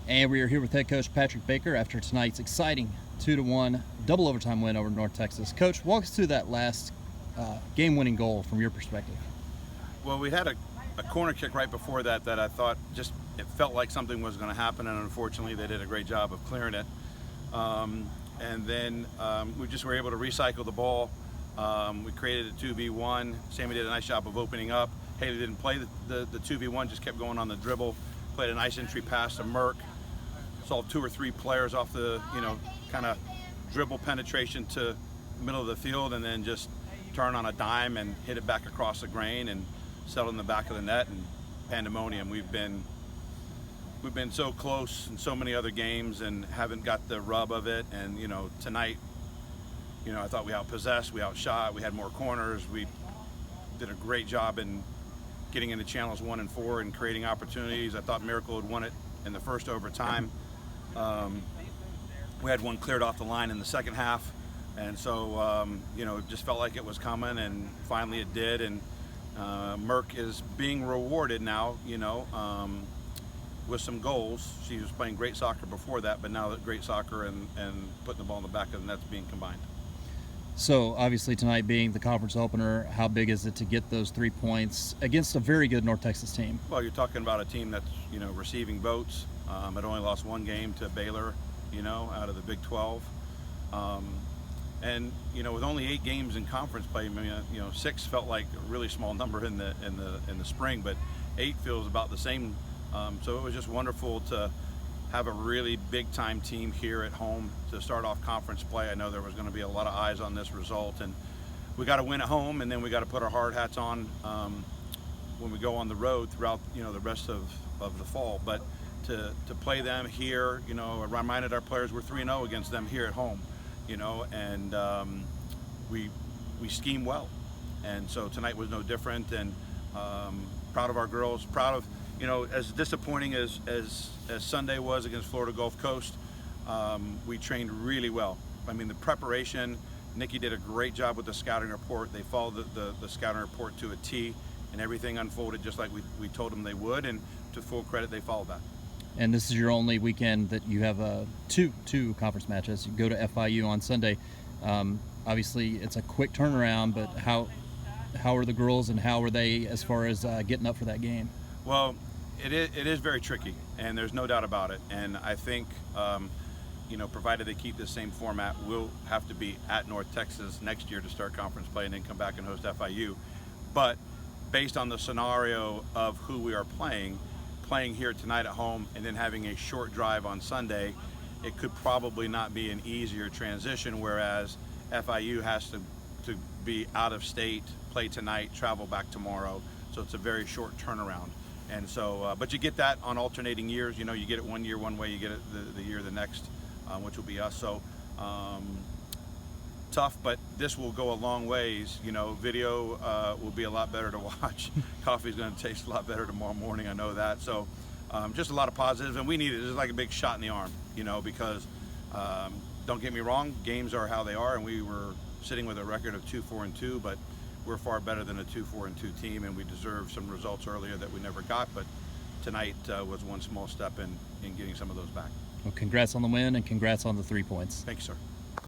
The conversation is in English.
And we are here with head coach Patrick Baker after tonight's exciting 2-1 double overtime win over North Texas. Coach, walk us through that last game-winning goal from your perspective. Well, we had a corner kick right before that I thought just it felt like something was going to happen, and unfortunately they did a great job of clearing it. And then we just were able to recycle the ball. We created a 2v1. Sammy did a nice job of opening up. Haley didn't play the 2v1, just kept going on the dribble. Played a nice entry pass to Merck. Saw 2 or 3 players off the, kind of dribble penetration to middle of the field, and then just turn on a dime and hit it back across the grain and settle in the back of the net, and pandemonium. We've been so close in so many other games and haven't got the rub of it. And tonight, I thought we outpossessed, we outshot, we had more corners. We did a great job in getting into channels 1 and 4 and creating opportunities. I thought Miracle had won it in the first overtime. We had one cleared off the line in the second half, and so it just felt like it was coming, and finally it did. And Merck is being rewarded now, with some goals. She was playing great soccer before that, but now that great soccer and putting the ball in the back of the net's being combined. So obviously tonight being the conference opener, how big is it to get those 3 points against a very good North Texas team? Well, you're talking about a team that's receiving votes. It only lost 1 game to Baylor, out of the Big 12. And with only 8 games in conference play, 6 felt like a really small number in the spring, but 8 feels about the same. So it was just wonderful to have a really big time team here at home to start off conference play. I know there was going to be a lot of eyes on this result, and we got to win at home, and then we got to put our hard hats on when we go on the road throughout the rest of the fall. But to play them here, I reminded our players we're 3-0 against them here at home, and we scheme well, and so tonight was no different. And proud of our girls, proud of as disappointing as Sunday was against Florida Gulf Coast, we trained really well. I mean, the preparation, Nikki did a great job with the scouting report. They followed the scouting report to a T, and everything unfolded just like we told them they would, and to full credit, they followed that. And this is your only weekend that you have two conference matches. You go to FIU on Sunday. Obviously, it's a quick turnaround, but how are the girls, and how are they as far as getting up for that game? Well, it is very tricky, and there's no doubt about it. And I think, provided they keep the same format, we'll have to be at North Texas next year to start conference play, and then come back and host FIU. But based on the scenario of who we are playing here tonight at home, and then having a short drive on Sunday, it could probably not be an easier transition, whereas FIU has to be out of state, play tonight, travel back tomorrow. So it's a very short turnaround. And so, but you get that on alternating years. You get it 1 year one way, you get it the year the next, which will be us. So tough, but this will go a long ways. Video will be a lot better to watch. Coffee's going to taste a lot better tomorrow morning, I know that. So just a lot of positives, and we need it. It's like a big shot in the arm, because don't get me wrong, games are how they are, and we were sitting with a record of 2-4-2, but we're far better than a 2-4-2 team, and we deserve some results earlier that we never got. But tonight was one small step in getting some of those back. Well, congrats on the win, and congrats on the 3 points. Thank you, sir.